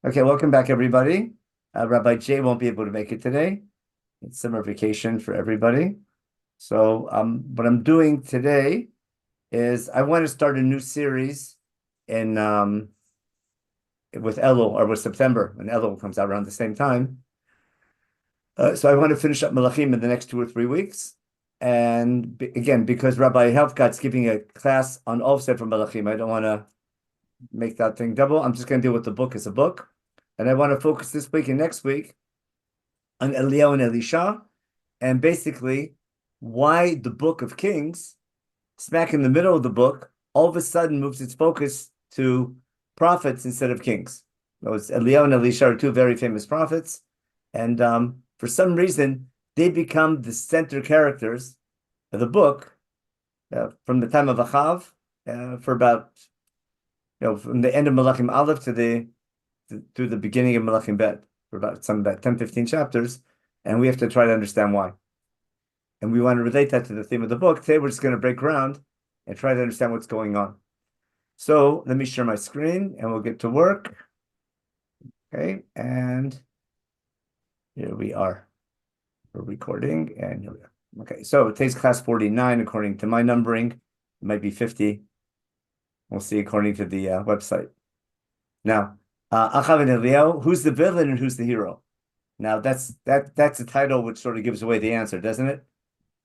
Okay, welcome back, everybody. Rabbi Jay won't be able to make it today. It's summer vacation for everybody. So, what I'm doing today is I want to start a new series in with Elul or with September when Elul comes out around the same time. So I want to finish up Melachim in the next 2 or 3 weeks. And again, because Rabbi Helfgott's giving a class on all Sefer Melachim, I don't want to make that thing double. I'm just going to deal with the book as a book. And I want to focus this week and next week on Eliyahu and Elisha, and basically why the book of Kings, smack in the middle of the book, all of a sudden moves its focus to prophets instead of kings. Eliyahu and Elisha are two very famous prophets, and for some reason, they become the center characters of the book from the time of Achav for about, from the end of Melachim Aleph through the beginning of Menachem Bet for about 10, 15 chapters, and we have to try to understand why. And we want to relate that to the theme of the book. Today we're just going to break ground and try to understand what's going on. So let me share my screen and we'll get to work. Okay, and here we are. We're recording, and here we are. Okay, so today's class 49 according to my numbering. It might be 50. We'll see according to the website. Now, Achav and Eliyahu, who's the villain and who's the hero? Now that's a title which sort of gives away the answer, doesn't it?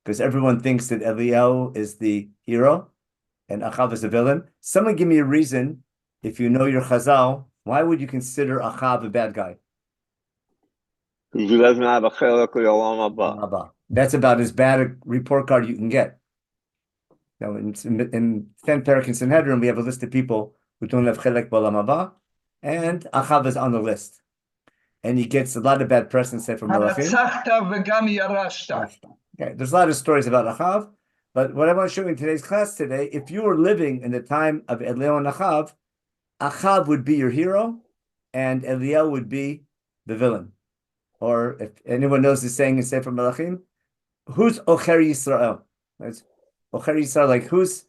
Because everyone thinks that Eliyahu is the hero and Achav is the villain. Someone give me a reason, if you know your Chazal, why would you consider Achav a bad guy? Because he doesn't have a chelik l'olam haba. That's about as bad a report card you can get. Now, in 10 Perek in Sanhedrin, we have a list of people who don't have chelik b'olam haba, and Achav is on the list. And he gets a lot of bad press and said from Melachim. Okay, there's a lot of stories about Achav, but what I want to show you in today's class today, if you were living in the time of Eliyahu and Achav, Achav would be your hero, and Eliyahu would be the villain. Or if anyone knows the saying in Sefer Melachim, who's Ocher Yisrael? Right? Ocher Yisrael, like who's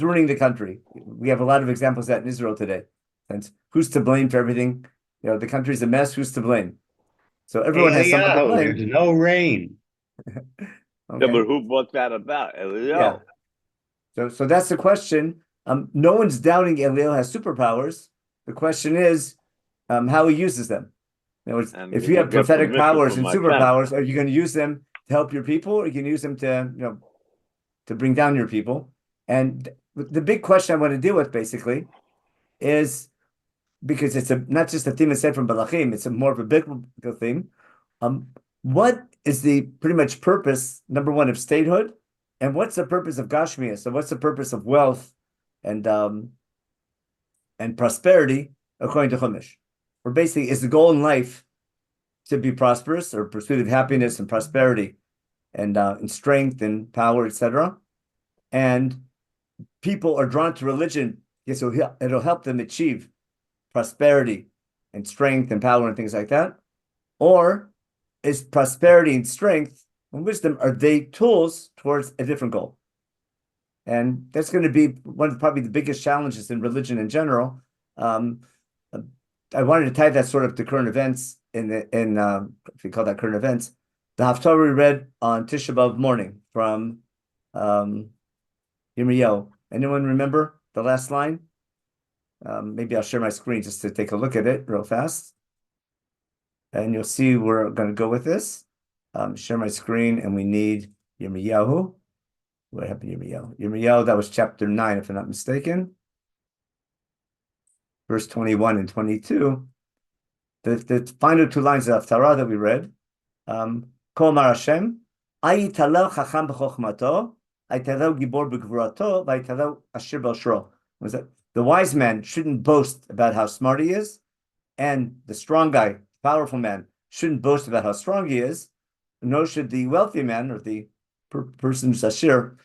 ruining the country? We have a lot of examples of that in Israel today. And who's to blame for everything? The country's a mess. Who's to blame? So everyone has someone to blame. There's no rain. Okay. Yeah, but who brought that about? Eliyahu. Yeah. So that's the question. No one's doubting Eliyahu has superpowers. The question is how he uses them. If you have prophetic powers and superpowers, are you going to use them to help your people, or are you going to use them to bring down your people? And the big question I want to deal with basically is, because it's not just a theme said from Balachim, it's more of a biblical theme. What is the pretty much purpose, number one, of statehood, and what's the purpose of Gashmias? So what's the purpose of wealth and prosperity according to Chumash? Or basically, is the goal in life to be prosperous or pursuit of happiness and prosperity and strength and power, etc. And people are drawn to religion. Yes, it'll help them achieve prosperity and strength and power and things like that? Or is prosperity and strength and wisdom, are they tools towards a different goal? And that's going to be one of probably the biggest challenges in religion in general. I wanted to tie that sort of to current events if you call that current events. The Haftarah we read on Tisha B'Av morning from Yirmiyahu. Anyone remember the last line? Maybe I'll share my screen just to take a look at it real fast. And you'll see where we're going to go with this. Share my screen, and we need Yirmiyahu. What happened to Yirmiyahu? Yirmiyahu, that was chapter 9, if I'm not mistaken. Verse 21 and 22. The final two lines of Haftarah that we read. Kol Mar Hashem, Ayitalel chacham b'chochmato, Ayitalel gibor b'gvurato, Ayitalel ashir b'oshro. Was that the wise man shouldn't boast about how smart he is, and the strong guy, powerful man, shouldn't boast about how strong he is, nor should the wealthy man or the person who's ashir,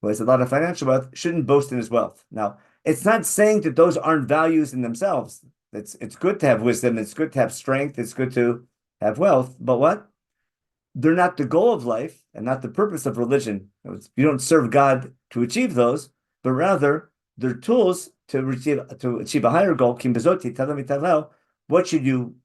who has a lot of financial wealth, shouldn't boast in his wealth. Now, it's not saying that those aren't values in themselves. It's good to have wisdom, it's good to have strength, it's good to have wealth, but what? They're not the goal of life and not the purpose of religion. You don't serve God to achieve those, but rather they're tools to achieve a higher goal. what should you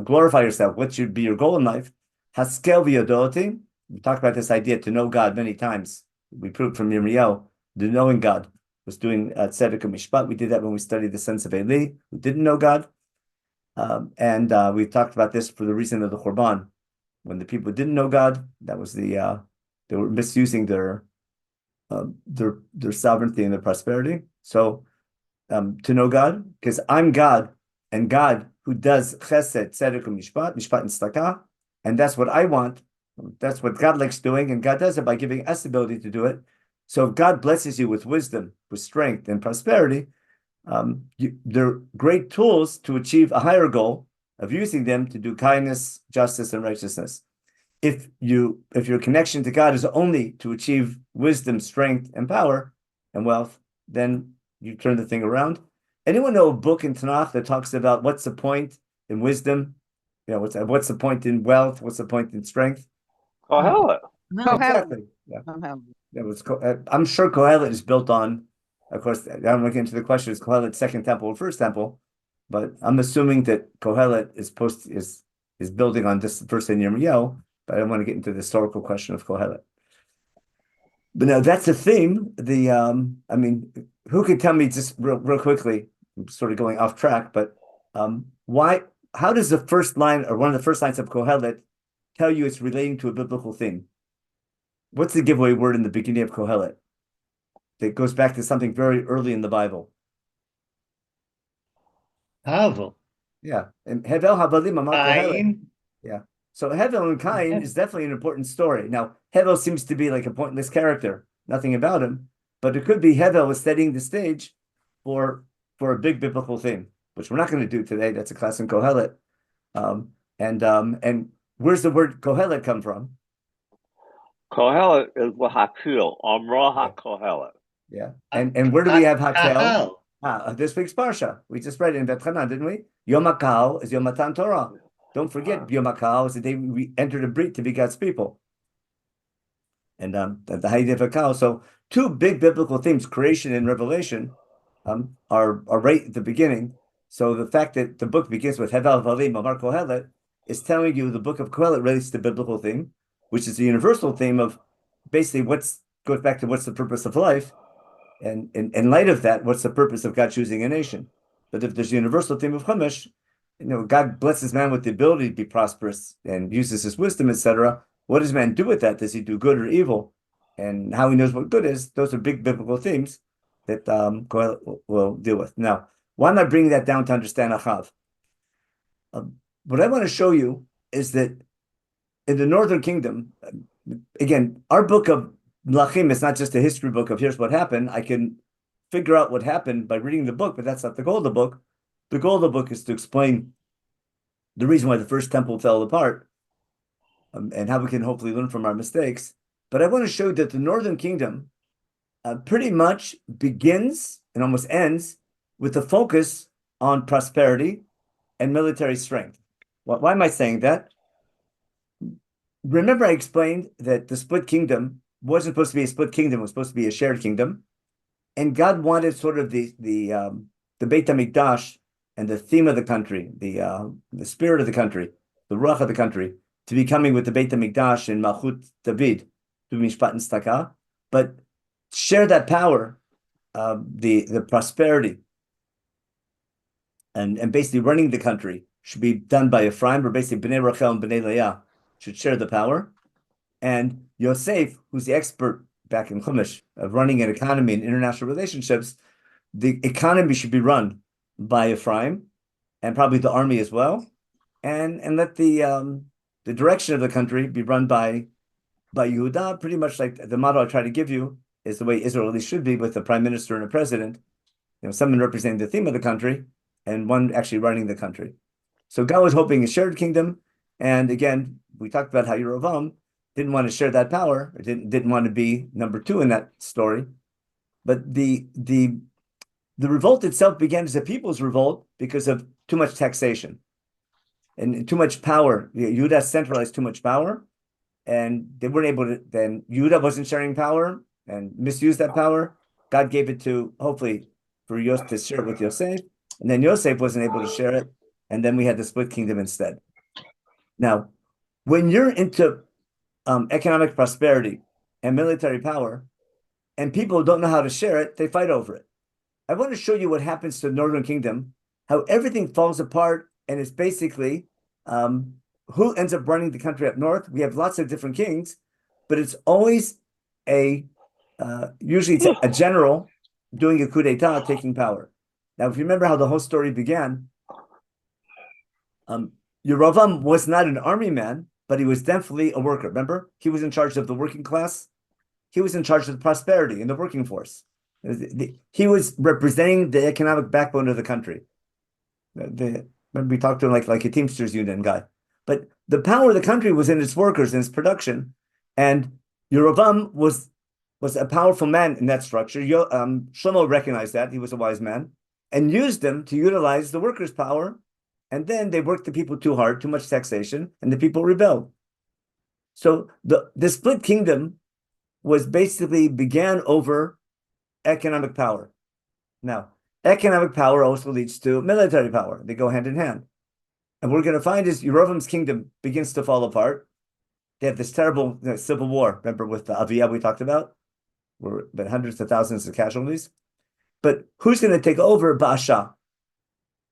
glorify yourself? What should be your goal in life? Haskel v'yodoti. We talked about this idea to know God many times. We proved from Yirmiyahu, the knowing God was doing tzedek and mishpat. We did that when we studied the sons of Eli, who didn't know God. And we talked about this for the reason of the Churban. When the people didn't know God, that was they were misusing their sovereignty and their prosperity. So to know God, because I'm God, and God who does chesed, tzedek, and mishpat, mishpat and tzedakah, and that's what I want. That's what God likes doing, and God does it by giving us the ability to do it. So if God blesses you with wisdom, with strength, and prosperity, they're great tools to achieve a higher goal of using them to do kindness, justice, and righteousness. If your connection to God is only to achieve wisdom, strength, and power and wealth, then you turn the thing around. Anyone know a book in Tanakh that talks about what's the point in wisdom? What's the point in wealth? What's the point in strength? Kohelet. Exactly. Yeah. I'm sure Kohelet is built on, of course, I don't want to get into the question, is Kohelet second temple or first temple? But I'm assuming that Kohelet is building on this verse in Yirmiyahu, but I don't want to get into the historical question of Kohelet. But now that's a theme. Who could tell me just real quickly, I'm sort of going off track, but how does the first line or one of the first lines of Kohelet tell you it's relating to a biblical theme? What's the giveaway word in the beginning of Kohelet that goes back to something very early in the Bible? Havel. Yeah. And Hevel Havalim Amar Kohelet. Cain. Yeah. So Hevel and Cain is definitely an important story. Now, Hevel seems to be like a pointless character, nothing about him, but it could be Hevel was setting the stage for a big biblical theme, which we're not going to do today. That's a class in Kohelet. And where's the word Kohelet come from? Kohelet is lahakil. Amra ha-kohelet. Yeah. And where do we have Hakel? Kahal. This week's Parsha. We just read it in Bet Hanan, didn't we? Yom HaKal is Yom Matan Torah. Don't forget, Yom HaKal is the day we entered a brit to be God's people. And the Haydev HaKal. So two big biblical themes, creation and revelation, are right at the beginning. So the fact that the book begins with Hevel Valim Amar Kohelet is telling you the book of Kohelet relates to the biblical theme, which is the universal theme of basically goes back to what's the purpose of life. And in light of that, what's the purpose of God choosing a nation? But if there's a universal theme of Chumash, God blesses man with the ability to be prosperous and uses his wisdom, etc. What does man do with that? Does he do good or evil? And how he knows what good is, those are big biblical themes that Kohelet will deal with. Now, why am I bringing that down to understand Achav? What I want to show you is that in the Northern Kingdom, again, our book of Melachim is not just a history book of here's what happened. I can figure out what happened by reading the book, but that's not the goal of the book. The goal of the book is to explain the reason why the first temple fell apart and how we can hopefully learn from our mistakes. But I want to show you that the Northern Kingdom pretty much begins and almost ends with the focus on prosperity and military strength. Why am I saying that? Remember, I explained that the split kingdom wasn't supposed to be a split kingdom; it was supposed to be a shared kingdom, and God wanted sort of the Beit Hamikdash and the theme of the country, the spirit of the country, the ruach of the country, to be coming with the Beit Hamikdash and Malchut David, to Mishpat and Tzedakah, but share that power, the prosperity, and basically running the country should be done by Ephraim, or basically Bnei Rachel and Bnei Leah should share the power. And Yosef, who's the expert back in Chumash of running an economy and international relationships, the economy should be run by Ephraim and probably the army as well. And let the direction of the country be run by Yehuda, pretty much like the model I try to give you is the way Israel really should be, with a prime minister and a president, someone representing the theme of the country and one actually running the country. So God was hoping a shared kingdom. And again, we talked about how Yerovam didn't want to share that power, or didn't want to be number two in that story. But the revolt itself began as a people's revolt because of too much taxation and too much power. Yehuda centralized too much power, and they weren't able to. Then Yehuda wasn't sharing power and misused that power. God gave it to, hopefully, for Yosef to share it with Yosef, and then Yosef wasn't able to share it, and then we had the split kingdom instead. Now, when you're into economic prosperity and military power, and people don't know how to share it, they fight over it. I want to show you what happens to the Northern Kingdom, how everything falls apart, and it's basically who ends up running the country up north. We have lots of different kings, but it's always usually it's a general doing a coup d'etat, taking power. Now, if you remember how the whole story began, Yerovam was not an army man, but he was definitely a worker. Remember, he was in charge of the working class. He was in charge of the prosperity in the working force. He was representing the economic backbone of the country. We talked to him like a Teamsters union guy. But the power of the country was in its workers and its production. And Yerovam was a powerful man in that structure. Shlomo recognized that. He was a wise man and used them to utilize the workers' power. And then they worked the people too hard, too much taxation, and the people rebelled. So the split kingdom was basically began over economic power. Now, economic power also leads to military power. They go hand in hand. And what we're going to find is Yerovam's kingdom begins to fall apart. They have this terrible civil war. Remember with the Aviyah we talked about? Where been hundreds of thousands of casualties. But who's going to take over? Baasha.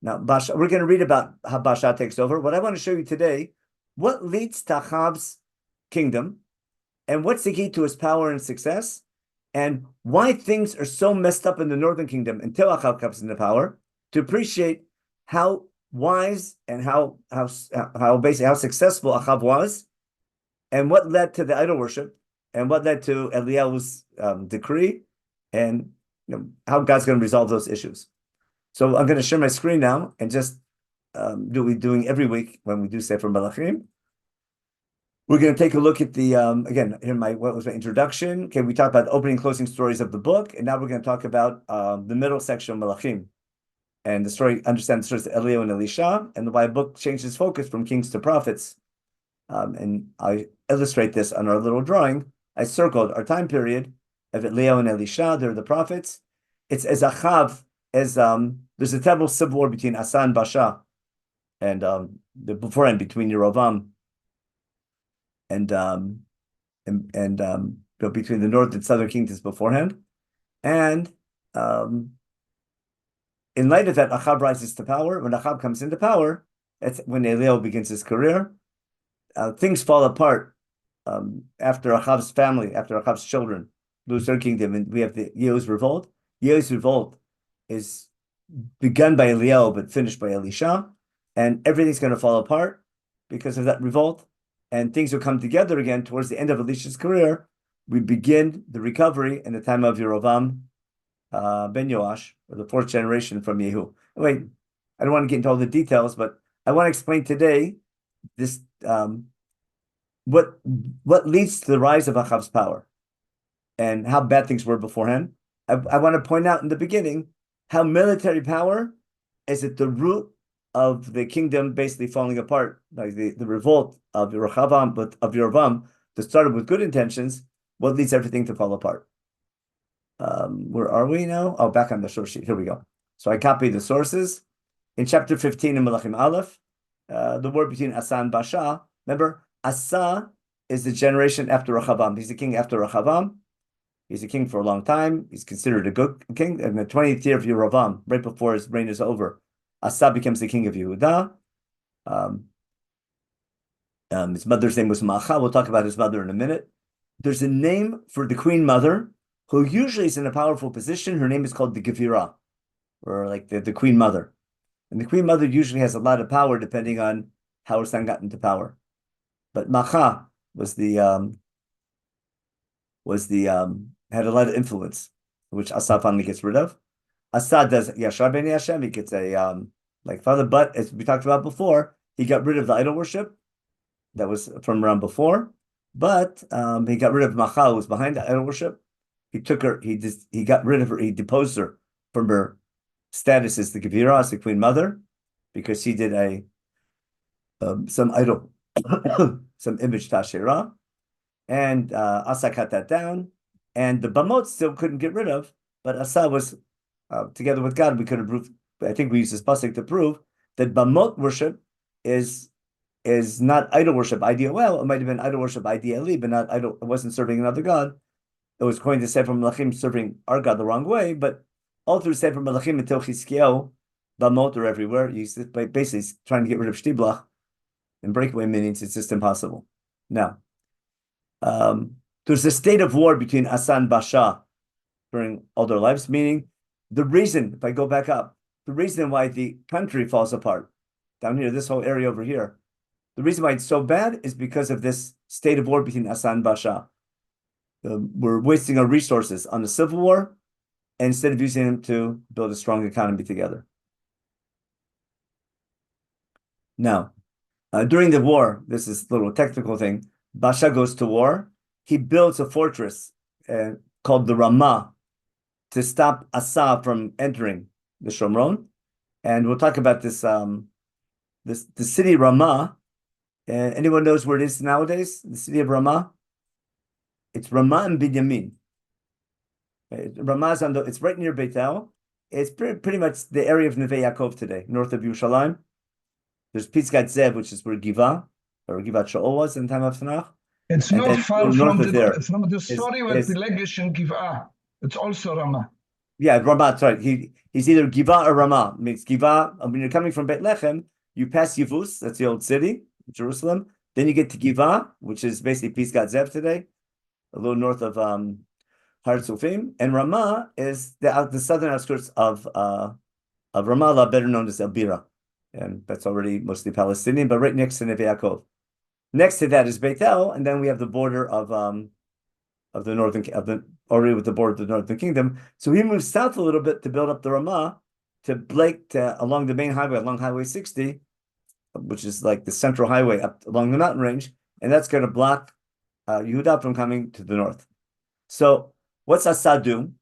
Now, Baasha, we're going to read about how Baasha takes over. What I want to show you today, what leads to Achab's kingdom, and what's the key to his power and success, and why things are so messed up in the Northern Kingdom until Achab comes into power, to appreciate how wise and how basically how successful Achab was, and what led to the idol worship, and what led to Eliyahu's decree, and how God's going to resolve those issues. So I'm going to share my screen now and just do what we're doing every week when we do Sefer Melachim. We're going to take a look at the, again, here what was my introduction. Okay, we talked about the opening and closing stories of the book, and now we're going to talk about the middle section of Melachim, and the story, understand the stories of Eliyahu and Elisha, and why the book changed its focus from kings to prophets. And I illustrate this on our little drawing. I circled our time period of Eliyahu and Elisha. They're the prophets. It's as Achav, as there's a terrible civil war between Asa and Baasha, and the beforehand between Yerovam and between the north and southern kingdoms beforehand, and in light of that, Achab rises to power. When Achab comes into power, that's when Eliyahu begins his career. Things fall apart after Achab's family, after Achab's children lose their kingdom, and we have the Yehu's revolt. Yehu's revolt is begun by Eliyahu but finished by Elisha, and everything's going to fall apart because of that revolt. And things will come together again towards the end of Elisha's career. We begin the recovery in the time of Yerovam ben Yoash, or the fourth generation from Yehu. Wait, I don't want to get into all the details, but I want to explain today this what leads to the rise of Achab's power and how bad things were beforehand. I want to point out in the beginning how military power is at the root of the kingdom basically falling apart, like the revolt of Rechavam, but of Yerovam that started with good intentions, what leads everything to fall apart. Where are we now? Oh, back on the source sheet. Here we go. So I copied the sources. In chapter 15 in Melachim Aleph, the war between Asa and Baasha. Remember, Asa is the generation after Rechavam. He's the king after Rechavam. He's a king for a long time. He's considered a good king. In the 20th year of Yerovam, right before his reign is over, Asa becomes the king of Yehuda. His mother's name was Maacha. We'll talk about his mother in a minute. There's a name for the queen mother, who usually is in a powerful position. Her name is called the Gevira, or like the queen mother. And the queen mother usually has a lot of power depending on how her son got into power. But Maacha had a lot of influence, which Asa finally gets rid of. Asa does Yashar ben Hashem. He gets a like father, but as we talked about before, he got rid of the idol worship that was from around before. But he got rid of Maacha, who was behind the idol worship. He took her. He got rid of her. He deposed her from her status as the Gevira, as the queen mother, because she did some idol, some image tashira, and Asa cut that down. And the Bamot still couldn't get rid of, but Asa was together with God. We could have proved. I think we used this pasuk to prove that Bamot worship is not idol worship, IDOL. It might have been idol worship, IDLE, but not idol. It wasn't serving another god. It was going to Sefer Melachim serving our God the wrong way, but all through Sefer Melachim until Chizkiyahu, Bamot are everywhere. He's basically trying to get rid of Shtiblach and breakaway meanings. It's just impossible. Now, there's a state of war between Asa and Basha during all their lives, meaning the reason, if I go back up, the reason why the country falls apart, down here, this whole area over here, the reason why it's so bad is because of this state of war between Asa and Basha. We're wasting our resources on the civil war instead of using them to build a strong economy together. Now, during the war, this is a little technical thing, Basha goes to war. He builds a fortress called the Ramah to stop Asa from entering the Shomron. And we'll talk about this, the city Ramah. Anyone knows where it is nowadays? The city of Ramah? It's Ramah and Binyamin. Ramah's it's right near Beitel. It's pretty much the area of Neve Yaakov today, north of Yerushalayim. There's Pisgat Zev, which is where Giva or Givat Shaol was in the time of Tanakh. It's And not then far north from of there the story with the Legish and Giva. It's also Ramah. Yeah, Ramah, sorry. He's either Giva or Ramah. It means Giva, when you're coming from Beit Lechem, you pass Yevus, that's the old city, Jerusalem. Then you get to Giva, which is basically Pisgat Zev today, a little north of Har Tzufim. And Ramah is the southern outskirts of Ramallah, better known as El Bira. And that's already mostly Palestinian, but right next to Neve Yaakov. Next to that is Beitel, and then we have the border of the northern already with the border of the northern kingdom. So he moves south a little bit to build up the Ramah along the main highway, along Highway 60, which is like the central highway up along the mountain range, and that's going to block Yehuda from coming to the north. So what's Asa do?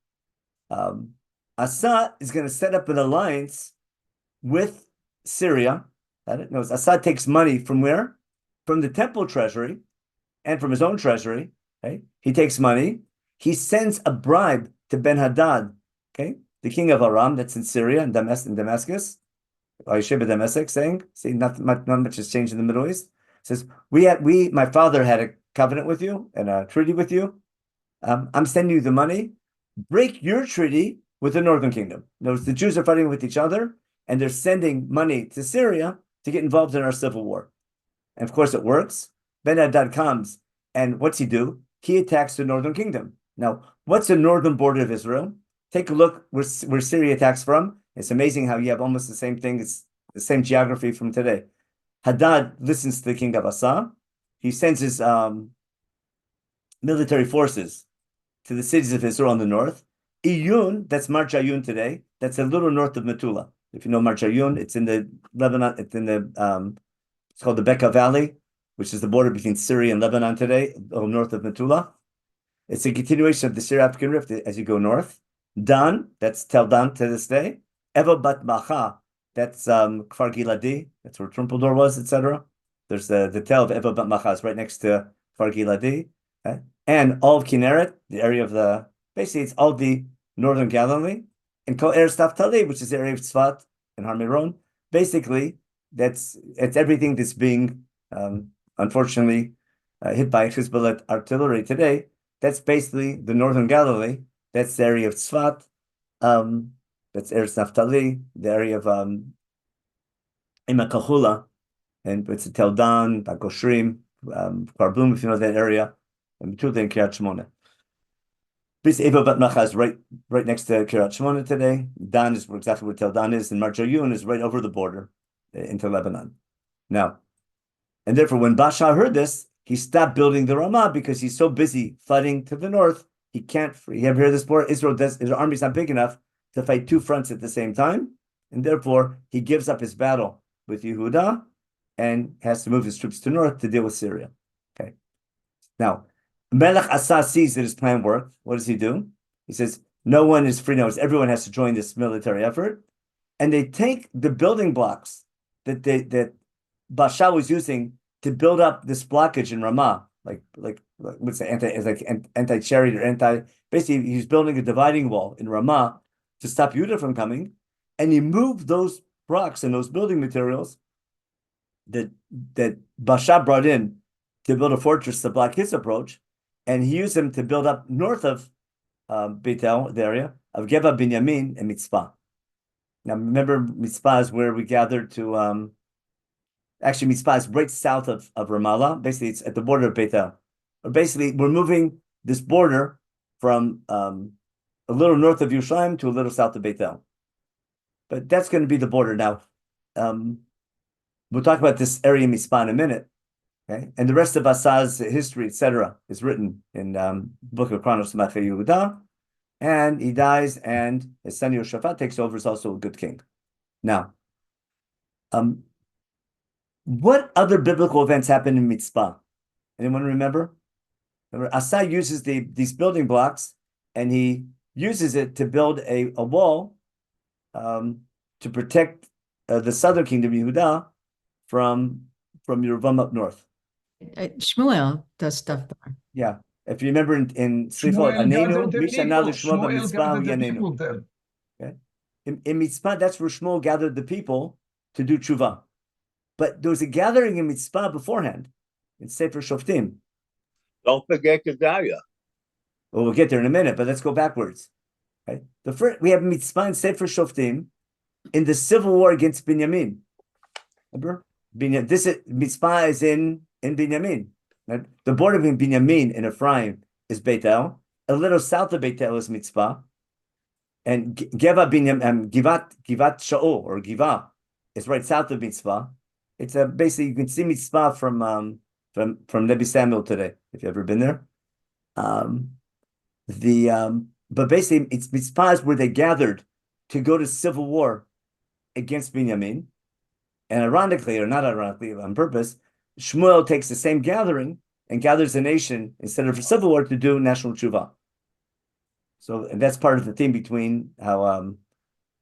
Asa is going to set up an alliance with Syria. Asa takes money from where? From the temple treasury and from his own treasury. Okay? He takes money. He sends a bribe to Ben-Hadad, okay, the king of Aram, that's in Syria and Damascus. Yeshua Damascus saying, see, not much has changed in the Middle East. Says, my father had a covenant with you and a treaty with you. I'm sending you the money. Break your treaty with the northern kingdom. Notice the Jews are fighting with each other, and they're sending money to Syria to get involved in our civil war. And of course, it works. Ben-Hadad comes, and what's he do? He attacks the northern kingdom. Now, what's the northern border of Israel? Take a look where Syria attacks from. It's amazing how you have almost the same thing. It's the same geography from today. Hadad listens to the king of Asa. He sends his military forces to the cities of Israel in the north. Iyun, that's Mar Jayun today. That's a little north of Metula. If you know Mar Jayun, it's in the Lebanon. It's in the it's called the Bekaa Valley, which is the border between Syria and Lebanon today, north of Metula. It's a continuation of the Syro-African Rift as you go north. Dan, that's Tel Dan to this day. Eva Bat Macha, that's Kfar Giladi, that's where Trumpeldor was, etc. There's the Tel of Eva Bat Macha is right next to Kfar Giladi. Okay? And all of Kinneret, the area of basically it's all the northern Galilee. And Kol Eretz Naphtali, which is the area of Tzfat and Har Meron. Basically, it's everything that's being, unfortunately, hit by Hezbollah artillery today. That's basically the northern Galilee. That's the area of Tzfat. That's Eretz Naphtali, the area of Ima Kahula, and it's Tel Dan, Bakoshrim, Karbum, if you know that area, and Betula and Kiryat Shmona. This Eva Bat Macha is right next to Kiryat Shmona today. Dan is exactly where Tel Dan is, and Mar Jayun is right over the border into Lebanon. Now, and therefore, when Basha heard this, he stopped building the Ramah because he's so busy fighting to the north. He can't. You ever hear this before? His army's not big enough to fight two fronts at the same time, and therefore he gives up his battle with Yehuda and has to move his troops to north to deal with Syria. Okay. Now, Melech Asa sees that his plan worked. What does he do? He says, no one is free now. Everyone has to join this military effort. And they take the building blocks that Basha was using to build up this blockage in Ramah, like what's the anti-chariot or basically he's building a dividing wall in Ramah to stop Judah from coming. And he moved those rocks and those building materials that Basha brought in to build a fortress to block his approach, and he used them to build up north of Beitel, the area of Geba, Binyamin, and Mitzpah. Now, remember, Mitzpah is where we gathered to. Actually, Mitzpah is right south of Ramallah. Basically, it's at the border of Beitel. Basically, we're moving this border from a little north of Yerushalayim to a little south of Beitel. But that's going to be the border now. We'll talk about this area Mitzpah in a minute. Okay, and the rest of Asa's history, etc., is written in Book of Chronicles of Malchei Yehuda, and he dies, and his son Yehoshaphat takes over, is also a good king. Now, what other biblical events happened in Mitzpah? Anyone remember? Asa uses these building blocks, and he uses it to build a wall to protect the southern kingdom, Yehuda, from Yeruvam up north. Shmuel does stuff there. Yeah. If you remember in Shmuel gathered the people, there. Okay. In Mitzpah, that's where Shmuel gathered the people to do tshuva. But there was a gathering in Mitzpah beforehand, in Sefer Shoftim. Don't forget Gedalia. Well, we'll get there in a minute, but let's go backwards. Okay. The first, we have Mitzpah and Sefer Shoftim in the civil war against Binyamin. Remember? Mitzpah is in Binyamin. Right? The border between Binyamin and Ephraim is Beitel. A little south of Beitel is Mitzpah. And Givat Shaul, or Giva, is right south of Mitzpah. It's basically, you can see Mitzpah from Nebi Samuel today, if you've ever been there. But basically, it's Mitzpah is where they gathered to go to civil war against Binyamin. And ironically, or not ironically, on purpose, Shmuel takes the same gathering and gathers a nation instead of a civil war to do national tshuva. So, and that's part of the theme between how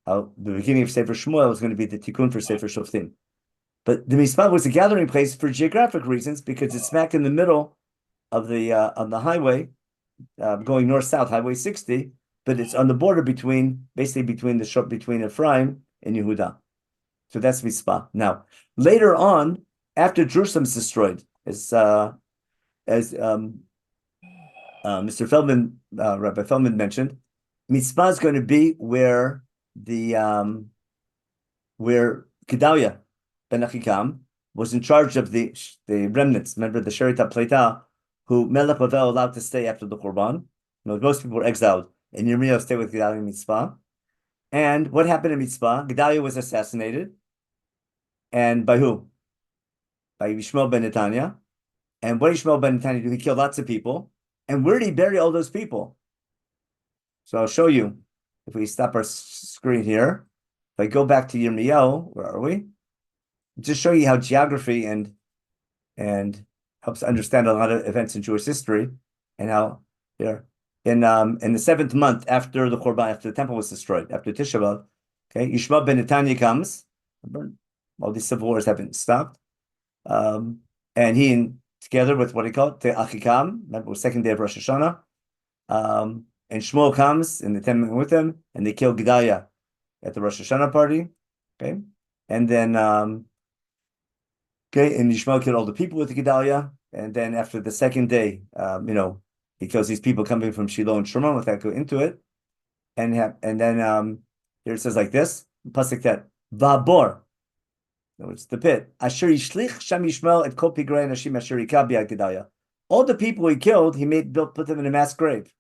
the beginning of Sefer Shmuel is going to be the tikkun for Sefer Shoftim. But the Mitzpah was a gathering place for geographic reasons because it's smack in the middle of the on the highway going north-south, Highway 60, but it's on the border between Ephraim and Yehuda. So that's Mitzpah. Now, later on, after Jerusalem is destroyed, as Mr. Feldman, Rabbi Feldman mentioned, Mitzpah is going to be where Gedaliah ben Achikam was in charge of the remnants. Remember the Sherita Pleita, who Melech Bavel allowed to stay after the Korban. Most people were exiled, and Yirmiyahu stayed with Gedaliah in Mitzpah. And what happened in Mitzpah? Gedaliah was assassinated. And by who? By Yishmael ben Netanya. And what did Yishmael ben Netanya do? He killed lots of people. And where did he bury all those people? So I'll show you. If we stop our screen here, if I go back to Yirmiyahu, where are we? Just show you how geography and helps understand a lot of events in Jewish history, and how here in the 7th month after the Korban, after the temple was destroyed, after Tisha B'Av, okay, Yishmael ben Netanya comes. Remember, all these civil wars haven't stopped, and he together with what he called the Achikam, remember, it was 2nd day of Rosh Hashanah, and Shmuel comes in the 10 with him, and they kill Gedaliah at the Rosh Hashanah party, okay, and then and Yishmael killed all the people with Gedaliah, and then after the 2nd day, he kills these people coming from Shiloh and Shimron, without going into it, and then here it says like this, pasuk that Vabor. No, it's the pit. Asher yishlich sham Yishmael et kol pigrei nashim asher hika b'yad Gedaliah. All the people he killed, he put them in a mass grave.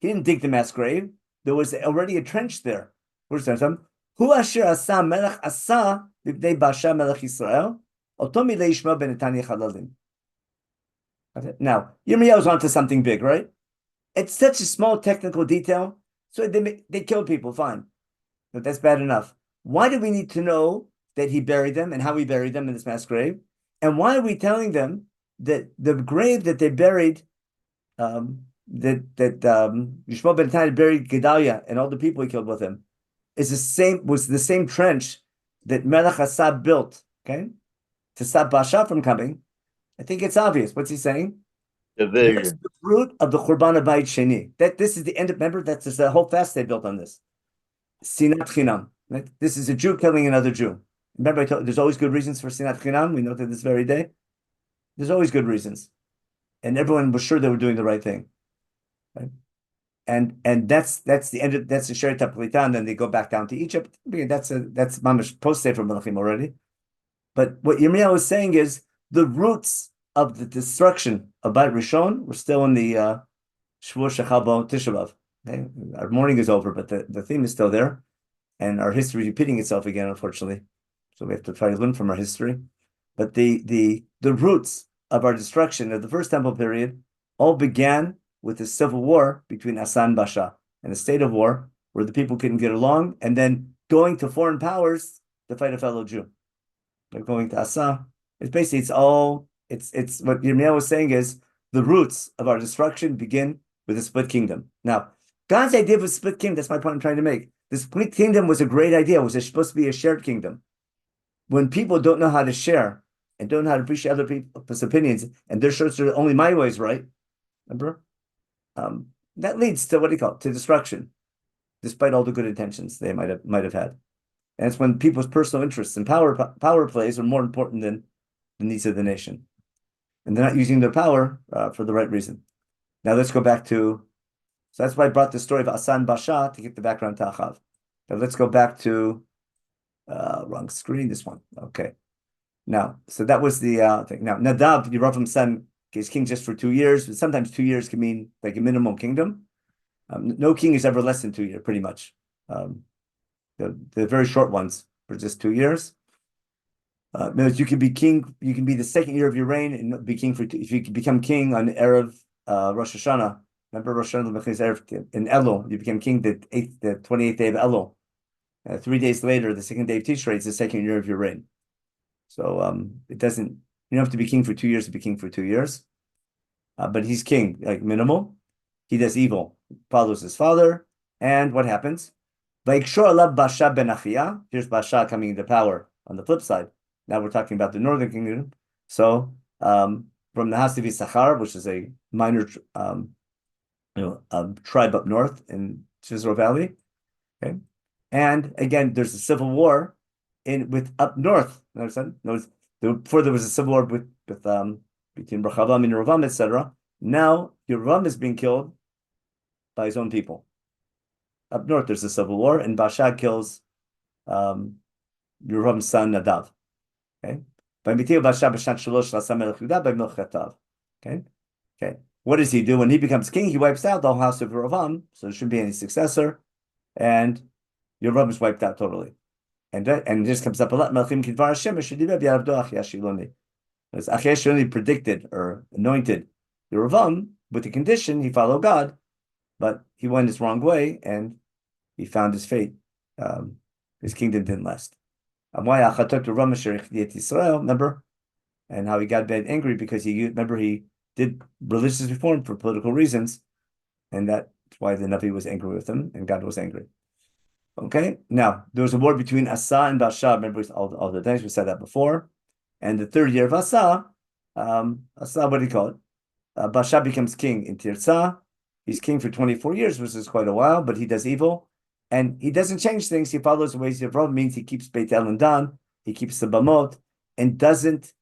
He didn't dig the mass grave. There was already a trench there. Where's that? Hu asher asa melech asa b'bnei Basha melech Yisrael. Oto milei Yishmael ben Netanya chalalim. Now, Yirmiyahu's onto something big, right? It's such a small technical detail. So they killed people, fine. But that's bad enough. Why do we need to know that he buried them and how he buried them in this mass grave? And why are we telling them that the grave that they buried, Yishmael ben Netanya buried Gedaliah and all the people he killed with him, was the same trench that Melech Asa built, okay, to stop Basha from coming? I think it's obvious. What's he saying? That's the fruit of the Churban Bayit Sheni. This is the end of, remember, that's the whole fast they built on this. Sinat Chinam. Right? This is a Jew killing another Jew. Remember I told there's always good reasons for Sinat Chinam. We know to this very day. There's always good reasons. And everyone was sure they were doing the right thing. Right? And that's the end of that's the Sheri Taplita, and then they go back down to Egypt. That's Mamash post Sefer Melachim already. But what Yirmiyahu was saying is the roots of the destruction of Beit Rishon were still in the Shavuot Shechal Tisha B'Av. Okay? Our mourning is over, but the theme is still there, and our history is repeating itself again, unfortunately. So we have to try to learn from our history. But the roots of our destruction of the first temple period all began with the civil war between Asa and Basha, and a state of war where the people couldn't get along, and then going to foreign powers to fight a fellow Jew. Like going to Asa. It's basically it's what Yirmiyahu was saying is the roots of our destruction begin with a split kingdom. Now, God's idea of a split kingdom, that's my point I'm trying to make. The split kingdom was a great idea. It was supposed to be a shared kingdom. When people don't know how to share and don't know how to appreciate other people's opinions, and they're sure it's only my way is right, remember? That leads to to destruction, despite all the good intentions they might have had. And it's when people's personal interests and power plays are more important than the needs of the nation, and they're not using their power for the right reason. Now let's go back to. So that's why I brought the story of Asa and Basha to get the background to Achav. Now let's go back to wrong screen. This one, okay. Now, so that was the thing. Now Nadav, Yerovam's son, is king just for 2 years, but sometimes 2 years can mean like a minimum kingdom. No king is ever less than 2 years, pretty much. The very short ones for just 2 years. You can be king. You can be the second year of your reign and be king if you become king on Erev Rosh Hashanah. Remember Rosh Hashanah in Elul, you became king the 28th day of Elul. 3 days later, the second day of Tishrei, it's the second year of your reign. So it doesn't. You don't have to be king for 2 years to be king for 2 years. But he's king, like minimal. He does evil, follows his father, and what happens? Vayikshor alav Basha ben Achia. Here's Basha coming into power on the flip side. Now we're talking about the northern kingdom. So from the house of Issachar, which is a minor tribe up north in Chisro Valley. Okay. And again, there's a civil war with up north. Before there was a civil war between Rechavam and Yerovam, etc. Now Yerovam is being killed by his own people. Up north, there's a civil war, and Basha kills Yeroham's son Nadav. Okay. Okay. Okay. What does he do when he becomes king? He wipes out the whole house of Yerovam, so there shouldn't be any successor, and Yerovam is wiped out totally. And this comes up a lot. Melchim Kidvar Hashem as Achia Shiloni predicted or anointed Yerovam with the condition he followed God, but he went his wrong way and he found his fate. His kingdom didn't last. Remember, and how he got bad angry because he did religious reform for political reasons, and that's why the Navi was angry with him, and God was angry. Okay, now there was a war between Asa and Basha. Remember all the times we said that before. And the third year of Asa, what do you call it? Basha becomes king in Tirzah. He's king for 24 years, which is quite a while, but he does evil. And he doesn't change things. He follows the ways of Rav, means he keeps Beit El and Dan, he keeps the Bamot, and doesn't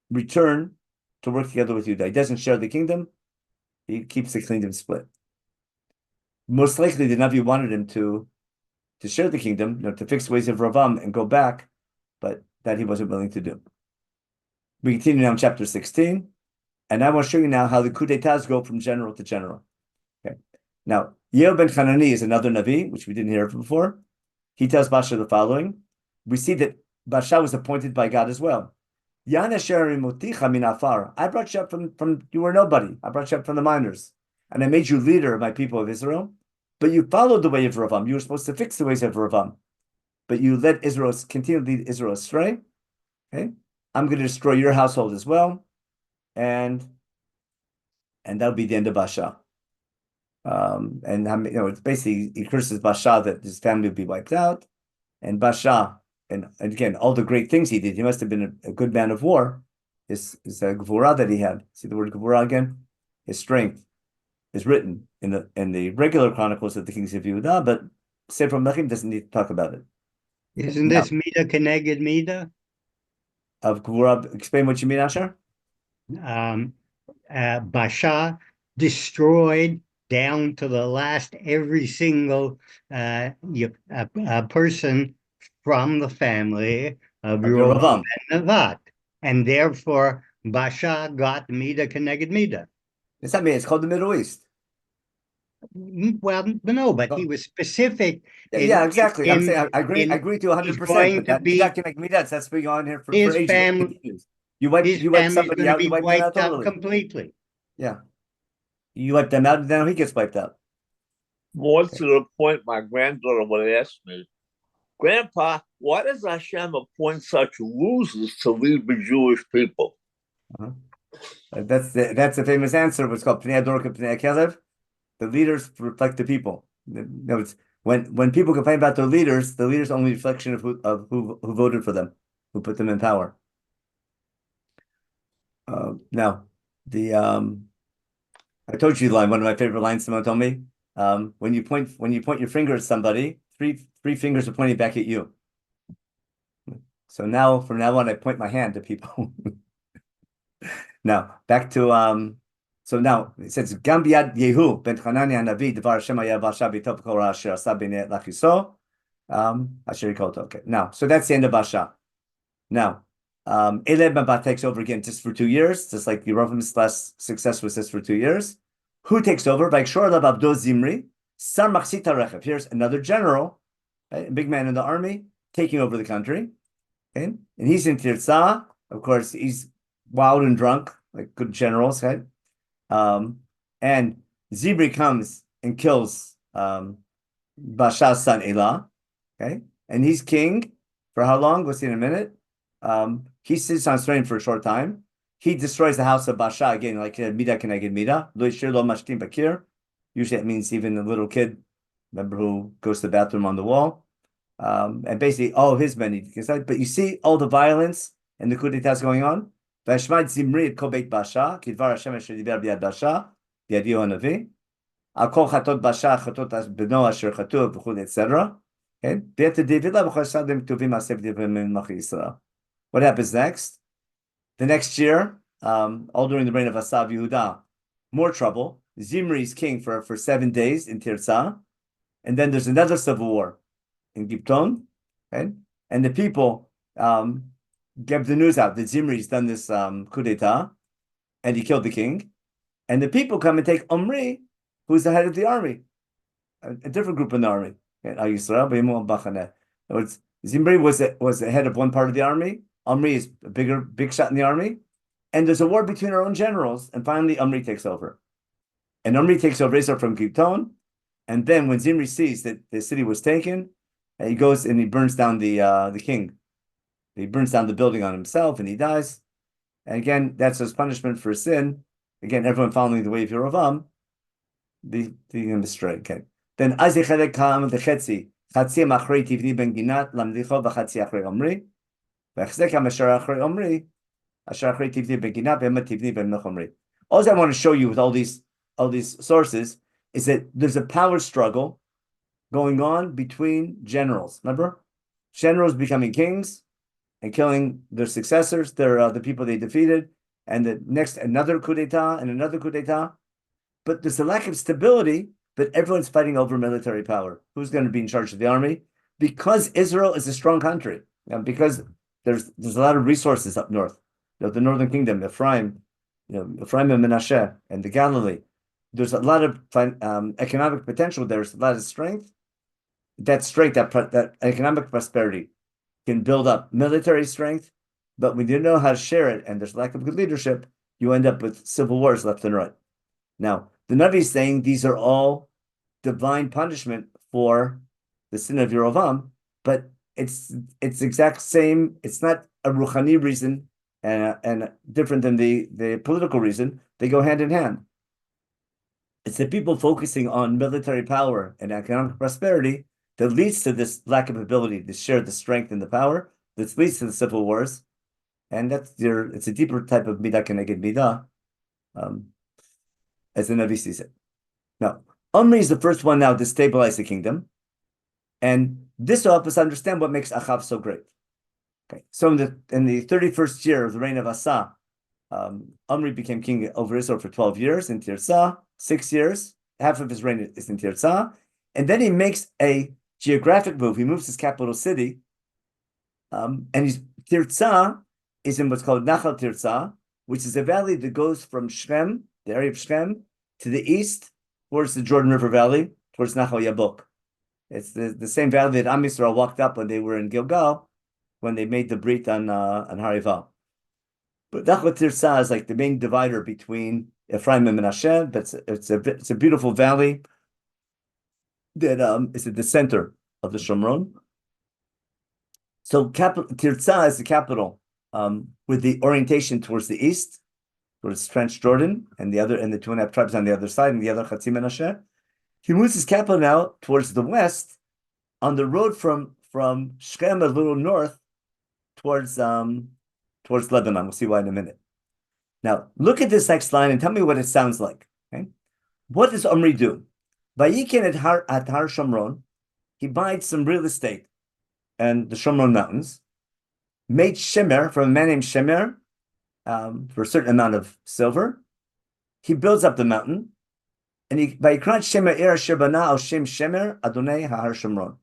return to work together with Judah. He doesn't share the kingdom. He keeps the kingdom split. Most likely, the Navi wanted him to share the kingdom, to fix the ways of Ravam and go back, but that he wasn't willing to do. We continue now in chapter 16, and I want to show you now how the coup d'etats go from general to general. Okay. Now, Yeo ben Hanani is another Navi, which we didn't hear before. He tells Basha the following. We see that Basha was appointed by God as well. I brought you up from you were nobody. I brought you up from the minors, and I made you leader of my people of Israel. But you followed the way of Ravam. You were supposed to fix the ways of Ravam, but you let Israel continue to lead Israel astray. Okay, I'm going to destroy your household as well, and that'll be the end of Basha. It's basically he curses Basha that his family will be wiped out, and Basha, and again all the great things he did. He must have been a good man of war. His gevurah that he had. See the word gevurah again? His strength is written in the regular chronicles of the kings of Yehuda, but Sefer Melachim doesn't need to talk about it. Isn't No. this Mida Keneged Mida? Of Gvura, explain what you mean, Asher? Basha destroyed down to the last every single person from the family of Yerovam Yeravam. and Nevat. And therefore, Basha got Mida Keneged Mida. It's not me. It's called the Middle East. Well, no, but he was specific. Yeah, exactly. I'm saying I agree. I in- agree to you 100%. he's going But to that be- that's been on here for his ages. family- You wipe His somebody family's out, going you to be wipe them out wiped out totally. completely. Yeah. You wipe them out, and then he gets wiped out. More to the point, my granddaughter would ask me, Grandpa, why does Hashem appoint such losers to lead the Jewish people? That's the famous answer. What's called Pnei Ador Pnei Kelev. The leaders reflect the people. No, it's when people complain about their leaders, the leaders are only a reflection of who voted for them, who put them in power. Now, I told you the line. One of my favorite lines someone told me. When you point your finger at somebody, three fingers are pointing back at you. So now, from now on, I point my hand to people. Now, back to so now it says Gam biad Yehu ben Hanani Hanavi Devar Hashem haya Basha b'tov kol asher asa b'nei lachiso asher yikolto. Okay, now so that's the end of Basha. Now, Eled Mabat takes over again just for 2 years, just like Yerovam's last success was just for 2 years. Who takes over? Vayikshor Lav Abdo Zimri, Sar Machzit HaRechev. Here's another general, right? A big man in the army, taking over the country. Okay? And he's in Tirzah. Of course, he's wild and drunk, like good generals, right? And Zimri comes and kills Basha's son Elah. Okay, and he's king for how long? We'll see in a minute. He sits on his throne for a short time. He destroys the house of Basha again, like Mida Keneged Mida. Lo Yishir Lo Mashtim Bakir. Usually that means even a little kid, remember, who goes to the bathroom on the wall. And basically all his men. But you see all the violence and the coup d'etat going on. Vashmad Zimri et Kol Beit Basha, Kidvar Hashem Asher Diber Biad Basha, Biad Yohanavi. Al Kol Chatot Basha, Chatot Beno Asher Chatu, V'chud, etc. Okay. What happens next? The next year, all during the reign of Asav Yehuda, more trouble. Zimri is king for 7 days in Tirzah, and then there's another civil war in Gipton, okay? And the people get the news out that Zimri's done this coup d'etat, and he killed the king. And the people come and take Omri, who's the head of the army, a different group in the army. Zimri was the head of one part of the army. Omri is a big shot in the army. And there's a war between our own generals. And finally, Omri takes over. And Omri takes over Israel from Gipton. And then when Zimri sees that the city was taken, he goes and he burns down the king. He burns down the building on himself and he dies. And again, that's his punishment for sin. Again, everyone following the way of Yerovam, being astray. Okay. Then Azichelek Kam the Chetzi, Chatzi Machrei Tivni ben Ginat, Lamdicho, Vachatzi Achrei Omri, Vachzek Asher Achrei Omri, Asher Achrei Tivni ben Ginat, Vema Tivni ben Omri. All I want to show you with all these sources is that there's a power struggle going on between generals. Remember? Generals becoming kings and killing their successors, the people they defeated, and the next another coup d'etat and another coup d'etat. But there's a lack of stability, but everyone's fighting over military power. Who's going to be in charge of the army? Because Israel is a strong country, because there's a lot of resources up north. The northern kingdom, Ephraim, Ephraim and Menachem, and the Galilee. There's a lot of economic potential. There's a lot of strength. That strength, that economic prosperity, can build up military strength, but when you know how to share it and there's lack of good leadership, you end up with civil wars left and right. Now, the Navi is saying these are all divine punishment for the sin of Yerovam, but it's exact same. It's not a ruchani reason and different than the political reason. They go hand in hand. It's the people focusing on military power and economic prosperity that leads to this lack of ability to share the strength and the power that leads to the civil wars. And it's a deeper type of midah keneged midah, as the Navi sees it. Now, Omri is the first one now to stabilize the kingdom. And This will help us understand what makes Achav so great. Okay, so in the 31st year of the reign of Asa, Omri became king over Israel for 12 years in Tirzah, 6 years. Half of his reign is in Tirzah. And then he makes a geographic move. He moves his capital city. Tirzah is in what's called Nachal Tirzah, which is a valley that goes from Shem, the area of Shem, to the east, towards the Jordan River Valley, towards Nachal Yabok. It's the same valley that Am Yisrael walked up when they were in Gilgal, when they made the Brit on Harival. But Nachal Tirzah is like the main divider between Ephraim and Menachem. It's a beautiful valley that is at the center of the Shomron. So Tirzah is the capital, with the orientation towards the east, towards Transjordan, and the 2.5 tribes on the other side, and the other Chatzi Menashe. He moves his capital now towards the west, on the road from Shechem a little north towards Lebanon. We'll see why in a minute. Now, look at this next line and tell me what it sounds like. Okay? What does Omri do? Vayiken at Har Shomron, he buys some real estate and the Shomron mountains, made shemer from a man named Shemer for a certain amount of silver. He builds up the mountain, and Vayikran Shemer Er Asher Bana Al Shem Shemer Adonai Har Shomron.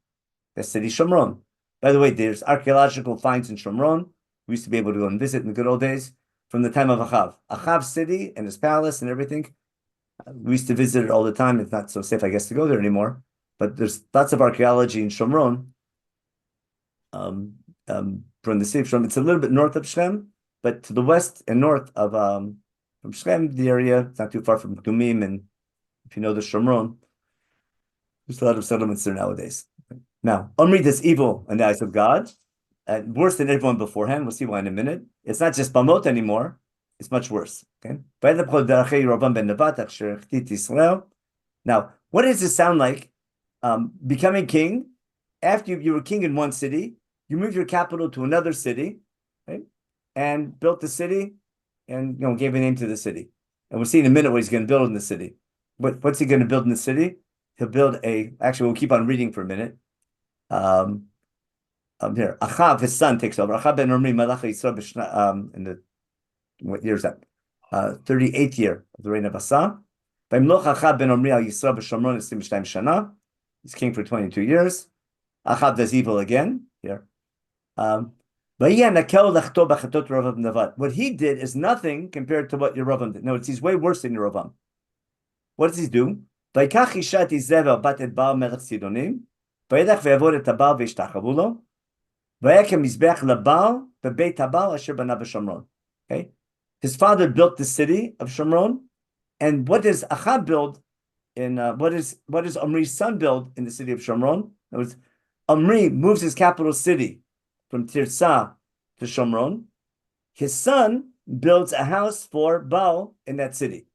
The city Shomron. By the way, there's archaeological finds in Shomron. We used to be able to go and visit in the good old days from the time of Achav. Achav's city and his palace and everything. We used to visit it all the time. It's not so safe, I guess, to go there anymore. But there's lots of archaeology in Shomron. From the city of Shechem, it's a little bit north of Shechem, but to the west and north of from Shechem, the area, it's not too far from Dumim, and if you know the Shomron, there's a lot of settlements there nowadays. Now, Omri does evil in the eyes of God, and worse than everyone beforehand. We'll see why in a minute. It's not just Bamot anymore; it's much worse. Okay. Now, what does it sound like? Becoming king after you were king in one city. You move your capital to another city, right? And built the city, and gave a name to the city. And we'll see in a minute what he's going to build in the city. What's he going to build in the city? He'll build actually, we'll keep on reading for a minute. Here, Achav, his son, takes over. Achav ben Omri Malach Yisrael in the, what year is that? 38th year of the reign of Asa. Vayimloch Achav ben Omri al Yisrael b'Shomron 22 shana. He's king for 22 years. Achav does evil again. Here. What he did is nothing compared to what Yerovam did. No, he's way worse than Yerovam. What does he do? Okay? His father built the city of Shomron, and what does Achab build what does Omri's son build in the city of Shomron? It was Omri moves his capital city from Tirzah to Shomron. His son builds a house for Baal in that city.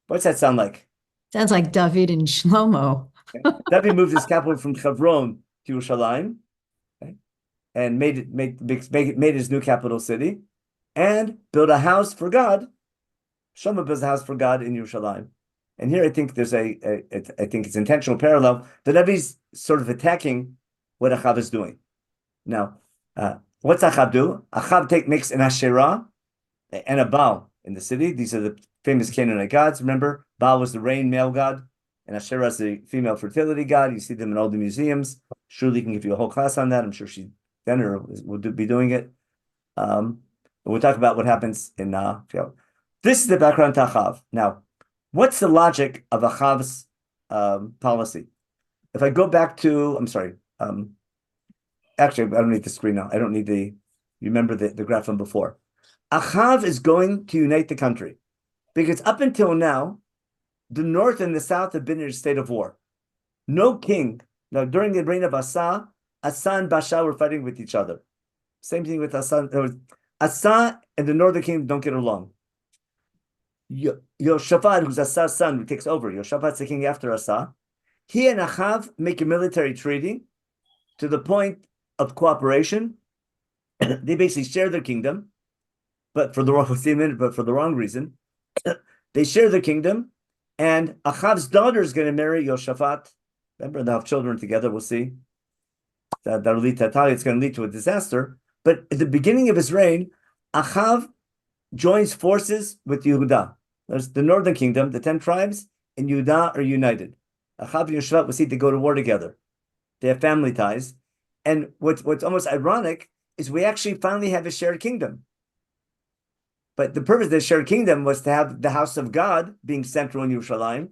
What's that sound like? Sounds like David and Shlomo. Okay. David moved his capital from Hebron to Yerushalayim, okay, and made his new capital city, and built a house for God. Shlomo builds a house for God in Yerushalayim. And here I think there's I think it's intentional parallel. The Rebbe's sort of attacking what Achav is doing. Now, what's Achav do? Achav makes an Asherah and a Baal in the city. These are the famous Canaanite gods. Remember, Baal was the rain male god, and Asherah is the female fertility god. You see them in all the museums. Shirley can give you a whole class on that. I'm sure she then or will be doing it. We'll talk about what happens in This is the background to Achav. Now, what's the logic of Achav's policy? If I go back to, I'm sorry, actually, I don't need the screen now. I don't need you remember the graph from before. Achav is going to unite the country because up until now, the north and the south have been in a state of war. No king. Now, during the reign of Asa and Baasha were fighting with each other. Same thing with Asa. Asa and the northern kingdom don't get along. Yoshaphat, who's Asa's son, who takes over, Yoshaphat's the king after Asa, he and Achav make a military treaty to the point of cooperation. They basically share their kingdom, but for the wrong reason. They share their kingdom, and Achav's daughter is going to marry Yoshaphat. Remember, they'll have children together, we'll see. it's going to lead to a disaster. But at the beginning of his reign, Achav joins forces with Yehuda. There's the northern kingdom, the 10 tribes, and Yehuda are united. Achav and Yoshvat will see they go to war together. They have family ties. And what's almost ironic is we actually finally have a shared kingdom. But the purpose of the shared kingdom was to have the house of God being central in Yerushalayim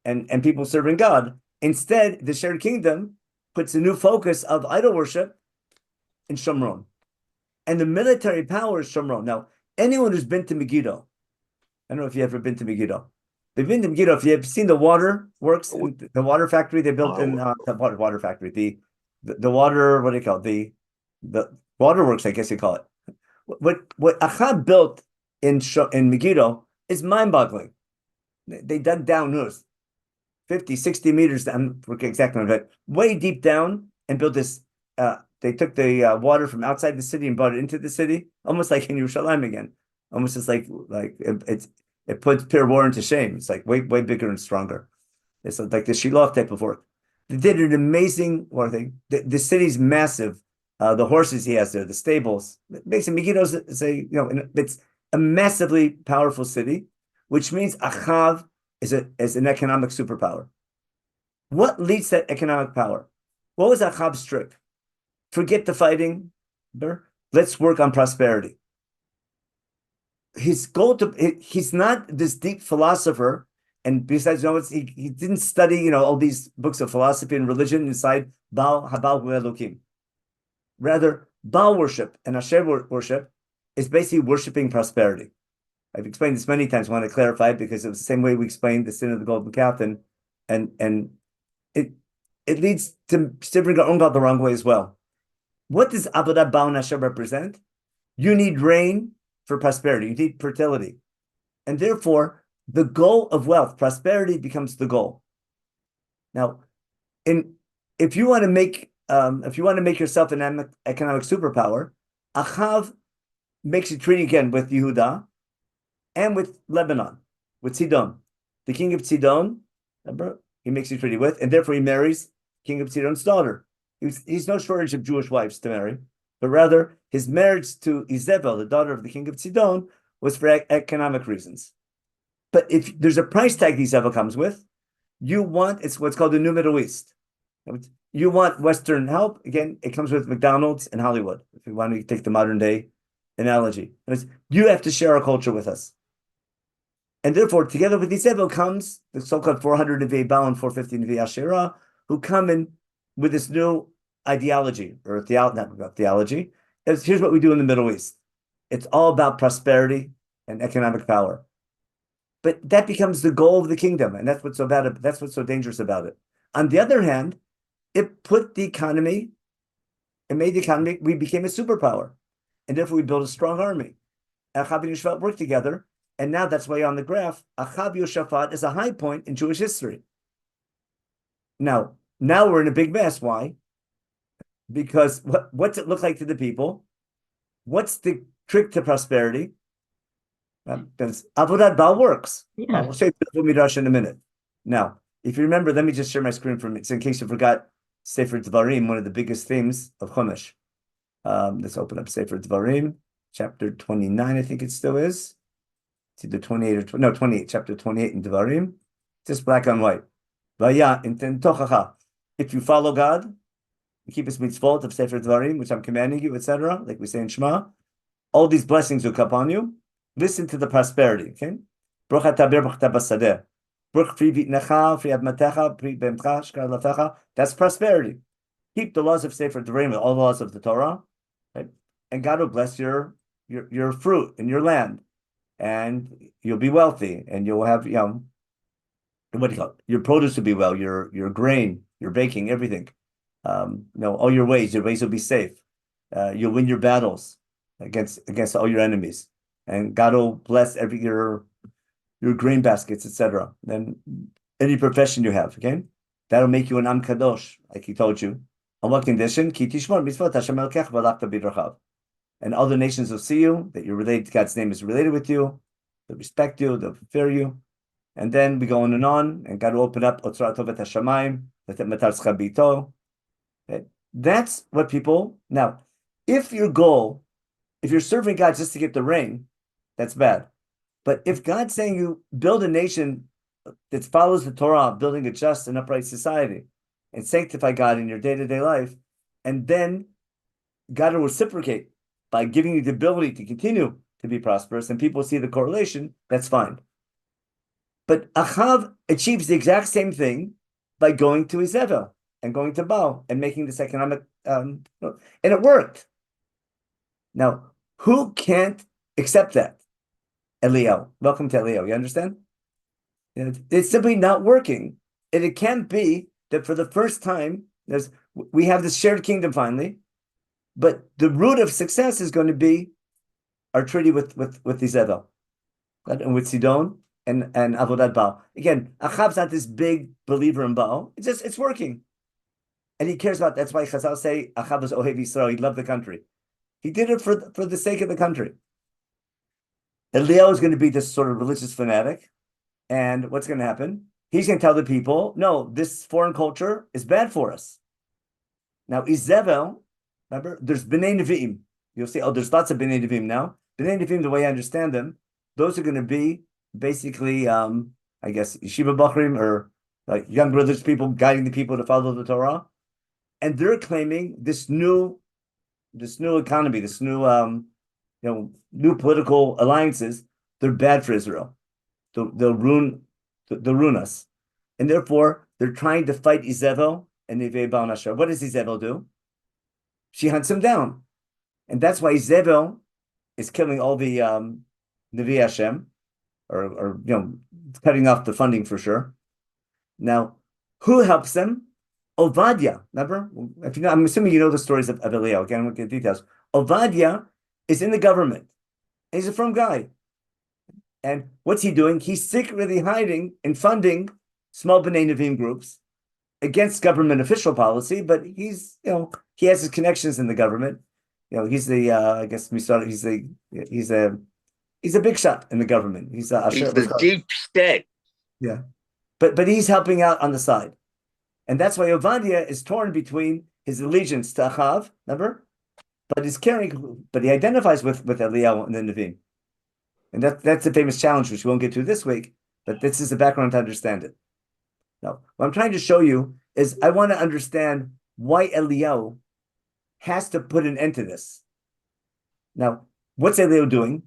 and people serving God. Instead, the shared kingdom puts a new focus of idol worship in Shomron. And the military power is Shomron. Now, anyone who's been to Megiddo, I don't know if you've ever been to Megiddo. They've been to Megiddo. If you've seen the water works, the water factory they built in the water factory, the water, what do you call it? The waterworks, I guess you call it. What Achab built in Megiddo is mind-boggling. They dug down 50, 60 meters, I'm forgetting exactly, but way deep down and built this. They took the water from outside the city and brought it into the city, almost like in Yerushalayim again. Almost just like it puts pure war into shame. It's like way bigger and stronger. It's like the Shiloh type of work. They did an amazing war thing. The city's massive. The horses he has there, the stables. Basically, Megiddo's it's a massively powerful city, which means Achav is an economic superpower. What leads to that economic power? What was Achab's trick? Forget the fighting. Let's work on prosperity. His goal he's not this deep philosopher, and besides, he didn't study, all these books of philosophy and religion inside Baal Habal Elokim. Rather, Baal worship and Hashem worship is basically worshiping prosperity. I've explained this many times. I want to clarify it because it was the same way we explained the sin of the golden calf, and it leads to serving our own God the wrong way as well. What does Avodah Baal and Hashem represent? You need rain for prosperity. You need fertility, and therefore the goal of wealth, prosperity, becomes the goal. Now, if you want to make yourself an economic superpower, Achav makes a treaty again with Yehuda and with Lebanon, with Sidon. The king of Sidon, remember, he makes a treaty with, and therefore he marries King of Sidon's daughter. He's no shortage of Jewish wives to marry, but rather his marriage to Izebel, the daughter of the king of Sidon, was for economic reasons. But if there's a price tag Izebel comes with, it's what's called the New Middle East. You want Western help, again, it comes with McDonald's and Hollywood, if you want to take the modern day analogy. You have to share our culture with us. And therefore, together with Izebel comes the so-called 400 Nevi'ei Baal and 450 Nevi'ei Asherah, who come in with this new ideology, or not theology. Here's what we do in the Middle East. It's all about prosperity and economic power. But that becomes the goal of the kingdom, and that's what's so bad. That's what's so dangerous about it. On the other hand, it made the economy, we became a superpower. And therefore we built a strong army. Achab and Yoshaphat worked together, and now that's why on the graph, Achab Yoshaphat is a high point in Jewish history. Now we're in a big mess. Why? Because what's it look like to the people? What's the trick to prosperity? Because Avodat Baal works. Yeah. We'll show you the Midrash in a minute. Now, if you remember, let me just share my screen for a minute. So in case you forgot, Sefer Dvarim, one of the biggest themes of Chumash. Let's open up Sefer Dvarim, chapter 29, I think it still is. It's either 28 or 28, chapter 28 in Dvarim. Just black on white. If you follow God, you keep his mitzvot of Sefer Dvarim, which I'm commanding you, etc., like we say in Shema, all these blessings will come upon you. Listen to the prosperity, okay? That's prosperity. Keep the laws of Sefer Dvarim, all the laws of the Torah, right? And God will bless your fruit in your land, and you'll be wealthy, and you'll have what do you call it? Your produce will be well, your grain, your baking, everything. All your ways will be safe. You'll win your battles against all your enemies, and God will bless your grain baskets, etc. Then any profession you have, okay, that'll make you an Am Kadosh, like he told you. On what condition? Ki tishmor mitzvot Hashem Elokech v'alachta b'drachav. And other nations will see you, that you're related, God's name is related with you, they'll respect you, they'll fear you. And then we go on, and God will open up Otzrat Tovet Hashamayim, Letet Matar Tzcha Bito. That's what people now. If your goal, if you're serving God just to get the rain, that's bad. But if God's saying you build a nation that follows the Torah, building a just and upright society, and sanctify God in your day-to-day life, and then God will reciprocate by giving you the ability to continue to be prosperous, and people see the correlation, that's fine. But Achav achieves the exact same thing by going to Izebel and going to Baal and making this economic, and it worked. Now, who can't accept that? Eliel. Welcome to Eliel. You understand? It's simply not working. And it can't be that for the first time, we have this shared kingdom finally, but the root of success is going to be our treaty with Izebel, and with Sidon and Avodat Baal. Again, Achab's not this big believer in Baal. It's working. And he cares about, that's why Chazal say Achab was Ohev Yisrael, he loved the country. He did it for the sake of the country. Eliel is going to be this sort of religious fanatic. And what's going to happen? He's going to tell the people, no, this foreign culture is bad for us. Now, Izebel, remember, there's B'nai Nevi'im. You'll see, there's lots of B'nai Nevi'im now. B'nai Nevi'im, the way I understand them, those are going to be basically, I guess, Yeshiva Bachrim, or like young religious people guiding the people to follow the Torah. And they're claiming this new economy, this new, new political alliances, they're bad for Israel. They'll ruin us. And therefore, they're trying to fight Izebel and Nevei Baal Nashar. What does Izebel do? She hunts him down. And that's why Izebel is killing all the Nevi Hashem, or cutting off the funding for sure. Now, who helps them? Ovadia, remember? If I'm assuming you know the stories of Eliel. Again, I won't get details. Ovadia is in the government. And he's a firm guy. And what's he doing? He's secretly hiding and funding small B'nai Nevi'im groups against government official policy, but he's, he has his connections in the government. He's the, I guess he's a big shot in the government. He's the deep state. Yeah. But he's helping out on the side. And that's why Ovadia is torn between his allegiance to Achav, remember? But he identifies with Eliel and the Nevi'im. And that's a famous challenge, which we won't get to this week, but this is the background to understand it. Now, what I'm trying to show you is I want to understand why Eliel has to put an end to this. Now, what's Eliel doing?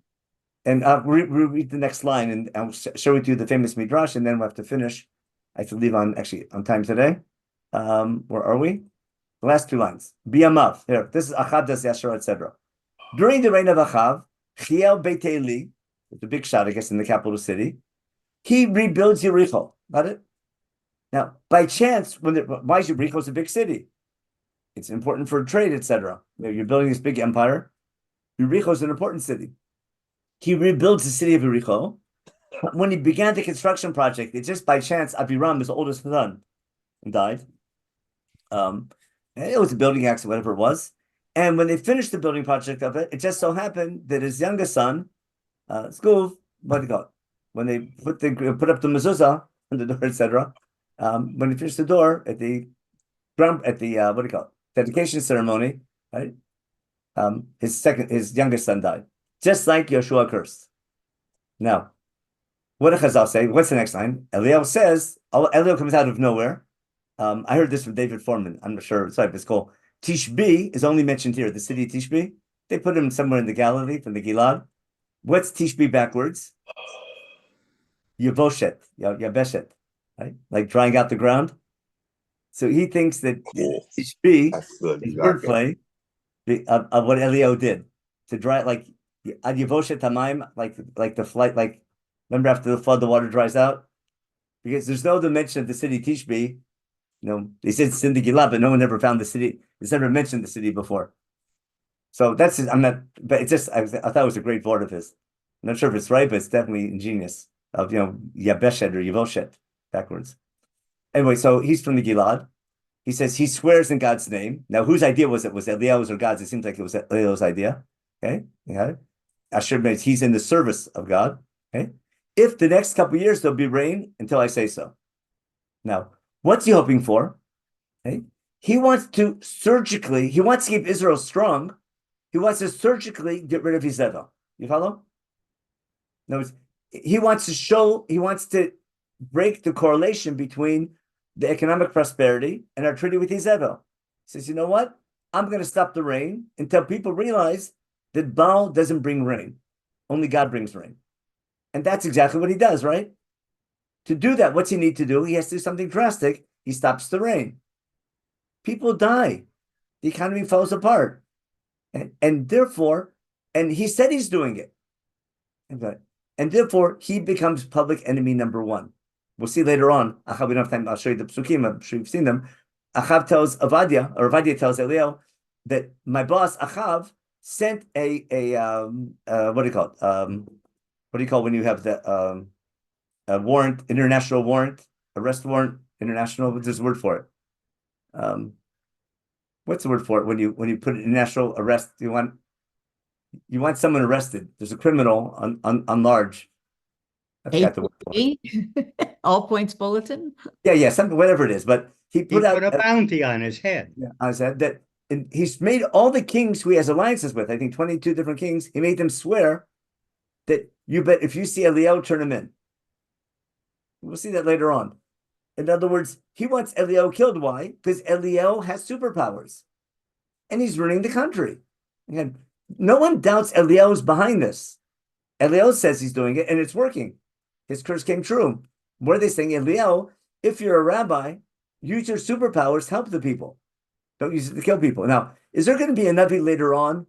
And I'll read the next line, and I'll show it to you the famous Midrash, and then we'll have to finish. I have to leave on time today. Where are we? The last two lines. Biyamav. Here, this is Achav das Yashar, etc. During the reign of Achav, Chiel Beit Eli, the big shot, I guess, in the capital city, he rebuilds Yericho. Got it? Now, by chance, why is Yericho a big city? It's important for trade, etc. You're building this big empire. Yericho is an important city. He rebuilds the city of Yericho. When he began the construction project, it just by chance, Abiram, his oldest son, died. It was a building accident, whatever it was. And when they finished the building project of it, it just so happened that his youngest son, Skov, what do you call it? When they put up the mezuzah on the door, etc. When they finished the door at the dedication ceremony, right? His youngest son died, just like Yeshua cursed. Now, what does Chazal say? What's the next line? Eliel says, Eliel comes out of nowhere. I heard this from David Foreman. I'm not sure. It's called Tishbi is only mentioned here. The city of Tishbi. They put him somewhere in the Galilee from the Gilad. What's Tishbi backwards? Yavoshet, Yabeshet, right? Like drying out the ground. So he thinks that Tishbi is wordplay of what Eliel did to dry, like Ad Yavoshet Tamaim, like the flight, like remember after the flood, the water dries out, because there's no other mention of the city Tishbi. They said it's in the Gilad, but no one ever found the city. It's never mentioned the city before. So but it's just, I thought it was a great word of his. I'm not sure if it's right, but it's definitely ingenious of, Yabeshet or Yavoshet backwards. Anyway, so he's from the Gilad. He says he swears in God's name. Now, whose idea was it? Was it Eliel's or God's? It seems like it was Eliel's idea. Okay, yeah. Asher means he's in the service of God. Okay, if the next couple of years there'll be rain until I say so. Now, what's he hoping for? Okay, he wants to keep Israel strong. He wants to surgically get rid of Izeva. You follow? In other words, he wants to break the correlation between the economic prosperity and our treaty with Izeva. He says, you know what? I'm going to stop the rain until people realize that Baal doesn't bring rain. Only God brings rain. And that's exactly what he does, right? To do that, what's he need to do? He has to do something drastic. He stops the rain. People die. The economy falls apart. And therefore, and he said he's doing it. And therefore, he becomes public enemy number one. We'll see later on. Achav, we don't have time. I'll show you the psukim. I'm sure you've seen them. Achav tells Avadia, or Avadia tells Eliel, that my boss, Achav, sent a what do you call it? What do you call when you have the a warrant, international warrant, arrest warrant, international, there's a word for it. What's the word for it when you put an international arrest? You want someone arrested. There's a criminal on large. I forgot the word for it. All points bulletin. Yeah, something, whatever it is. But he put out a bounty on his head. Yeah, I said that he's made all the kings who he has alliances with, I think 22 different kings, he made them swear that you bet if you see Eliel, turn him in. We'll see that later on. In other words, he wants Eliel killed. Why? Because Eliel has superpowers. And he's running the country. Again, no one doubts Eliel's behind this. Eliel says he's doing it, and it's working. His curse came true. What are they saying? Eliel, if you're a rabbi, use your superpowers to help the people. Don't use it to kill people. Now, is there going to be a Navi later on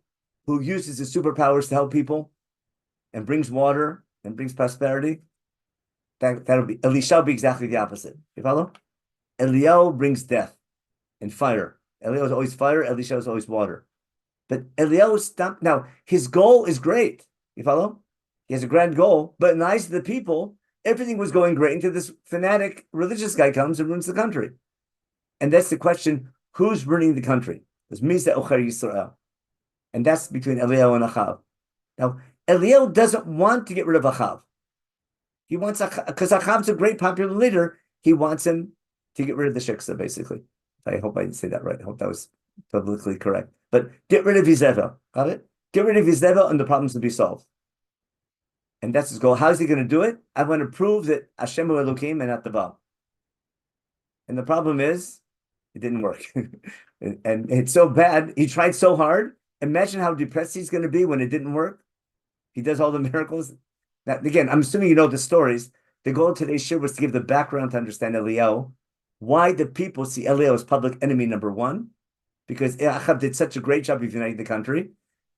who uses his superpowers to help people and brings water and brings prosperity? That'll be, Elisha will be exactly the opposite. You follow? Eliel brings death and fire. Eliel is always fire, Elisha is always water. But Eliel stopped. Now, his goal is great. You follow? He has a grand goal, but in the eyes of the people, everything was going great until this fanatic religious guy comes and ruins the country. And that's the question, who's ruining the country? It's Misa Ocher Yisrael. And that's between Eliel and Achav. Now, Eliel doesn't want to get rid of Achav. He wants, because Achav's a great popular leader, he wants him to get rid of the Shiksa, basically. I hope I didn't say that right. I hope that was publicly correct. But get rid of Izeva. Got it? Get rid of Izeva and the problems will be solved. And that's his goal. How is he going to do it? I want to prove that Hashem hu Elokim and not the Baal. And the problem is, it didn't work. and it's so bad. He tried so hard. Imagine how depressed he's going to be when it didn't work. He does all the miracles. Now, again, I'm assuming you know the stories. The goal of today's shir was to give the background to understand Eliel. Why the people see Eliel as public enemy number one? Because Achav did such a great job of uniting the country.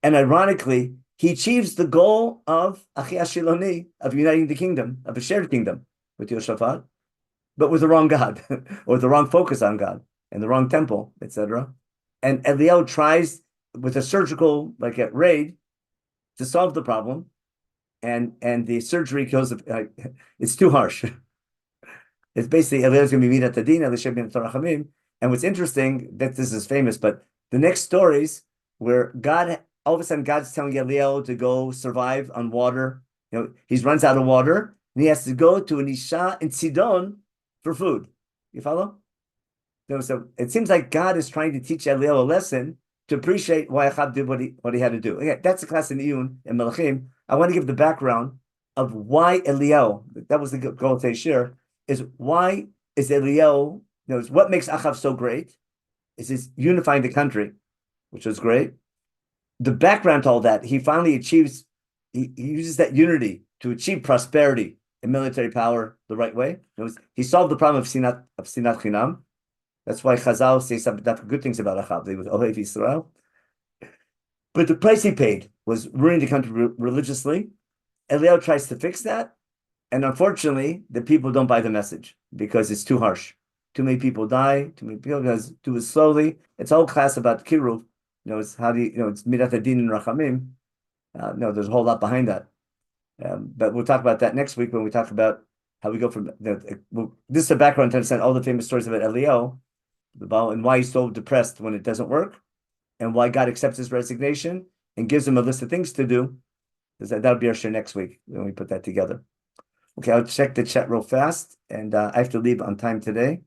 And ironically, he achieves the goal of Achi Ashiloni, of uniting the kingdom, of a shared kingdom with Yehoshaphat, but with the wrong God, or the wrong focus on God, and the wrong temple, etc. And Eliel tries with a surgical, like a raid, to solve the problem. And the surgery kills, it's too harsh. It's basically Eliel's going to be Midat Adin, Elisha bin Torachamim. And what's interesting, that this is famous, but the next stories where God, all of a sudden, God's telling Eliel to go survive on water. You know, he runs out of water, and he has to go to an Isha in Sidon for food. You follow? So it seems like God is trying to teach Eliel a lesson to appreciate why Achav did what he had to do. Again, that's the class in Iyun and Menachem. I want to give the background of why Eliel, that was the goal of today's shir, is why is Eliel, what makes Achav so great is his unifying the country, which was great. The background to all that, he finally achieves, he uses that unity to achieve prosperity and military power the right way. He solved the problem of Sinat Chinam. That's why Chazal say some good things about Achav. They were Ohev Yisrael. But the price he paid was ruining the country religiously. Eliel tries to fix that. And unfortunately, the people don't buy the message because it's too harsh. Too many people die. Too many people do it slowly. It's a whole class about Kiruv. It's how do you, it's Midat Adin and Rachamim. There's a whole lot behind that. But we'll talk about that next week when we talk about how we go from, this is the background to understand all the famous stories about Eliel, and why he's so depressed when it doesn't work, and why God accepts his resignation and gives him a list of things to do. That'll be our share next week when we put that together. Okay, I'll check the chat real fast, and I have to leave on time today.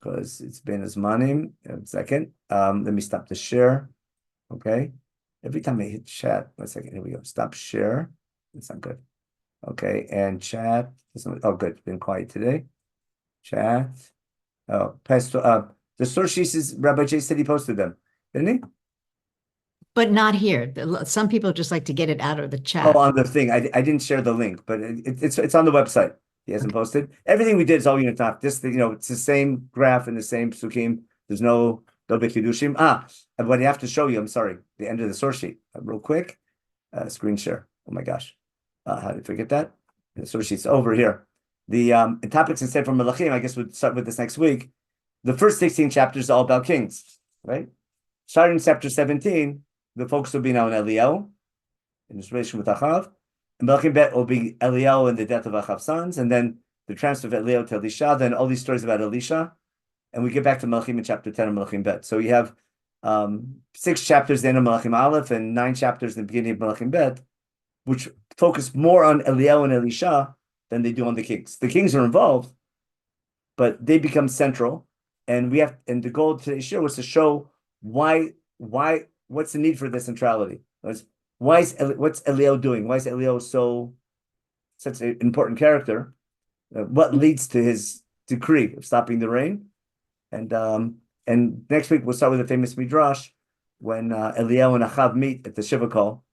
because it's been as manim. A second. Let me stop the share. Okay. Every time I hit chat, 1 second. Here we go. Stop share. That's not good. Okay, and chat. Oh, good. It's been quiet today. Chat. Oh, the source sheets is Rabbi J said he posted them, didn't he? But not here. Some people just like to get it out of the Oh, chat. on the thing. I didn't share the link, but it's on the website. He hasn't posted. Everything we did is all unitach. This thing, it's the same graph and the same psukim. There's no big chidushim. And what I have to show you, I'm sorry, the end of the source sheet, real quick. Screen share. Oh my gosh, how did I forget that? The source sheet's over here. The topics instead from Menachem, I guess we'll start with this next week. The first 16 chapters are all about kings, right? Starting in chapter 17, the focus will be now on Eliyahu in his relation with Achav. And Menachem Bet will be Eliyahu and the death of Achav's sons, and then the transfer of Eliyahu to Elisha, then all these stories about Elisha. And we get back to Menachem in chapter 10 of Menachem Bet. So you have 6 chapters in Menachem Aleph and 9 chapters in the beginning of Menachem Bet, which focus more on Eliyahu and Elisha than they do on the kings. The kings are involved, but they become central. And the goal of today's year was to show what's the need for this centrality? What's Eliyahu doing? Why is Eliyahu such an important character? What leads to his decree of stopping the rain? And next week we'll start with the famous midrash when Eliyahu and Achav meet at the Shiva call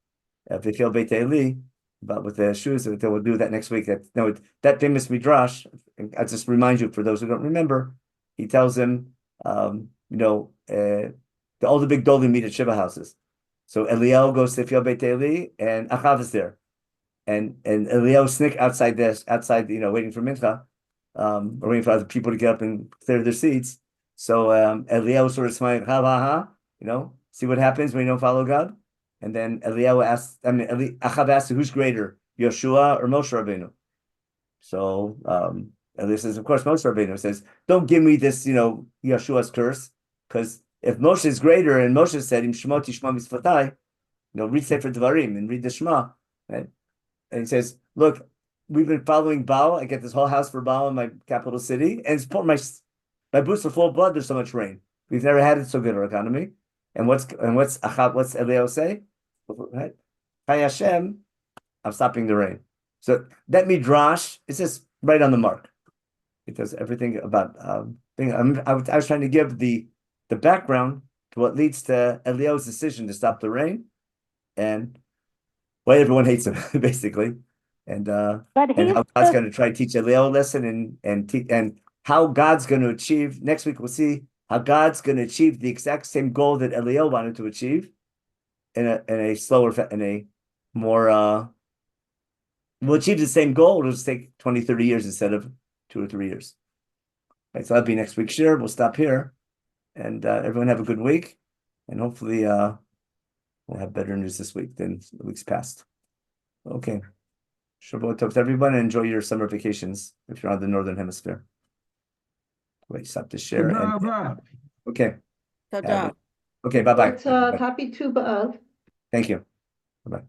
at Vichel Beit Eli, about with the shoes. We'll do that next week. That famous midrash. I just remind you for those who don't remember. He tells him, all the big dolim meet at Shiva houses. So Eliyahu goes to Vichel Beit Eli, and Achav is there, and Eliyahu sneak outside, waiting for mincha, or waiting for other people to get up and clear their seats. So Eliyahu sort of smiling, see what happens when you don't follow God. And then Achav asks, who's greater, Yeshua or Moshe Rabbeinu? So Eliyahu says, of course, Moshe Rabbeinu says, don't give me this, Yeshua's curse, because if Moshe is greater, and Moshe said, Im Shemoti Shema Mitzvotai, read Sefer Devarim and read the Shema, right? And he says, look, we've been following Baal. I get this whole house for Baal in my capital city, and it's my boots are full of blood. There's so much rain. We've never had it so good, our economy. And what's Eliyahu say? Right? Hi Hashem, I'm stopping the rain. So that midrash is just right on the mark. It does everything about I was trying to give the background to what leads to Eliyahu's decision to stop the rain, and why everyone hates him, basically, and how God's going to try to teach Eliyahu a lesson, and how God's going to achieve. Next week we'll see how God's going to achieve the exact same goal that Eliyahu wanted to achieve in a slower, in a more. We'll achieve the same goal. It'll just take 20, 30 years instead of 2 or 3 years. Right, so that'll be next week's share. We'll stop here. And everyone have a good week. And hopefully we'll have better news this week than the weeks past. Okay. Shabbat tov to everyone, and enjoy your summer vacations if you're on the Northern Hemisphere. Wait, stop the share. Okay. Ta-da. Okay, bye-bye. It's happy Tu B'Av. Thank you. Bye-bye.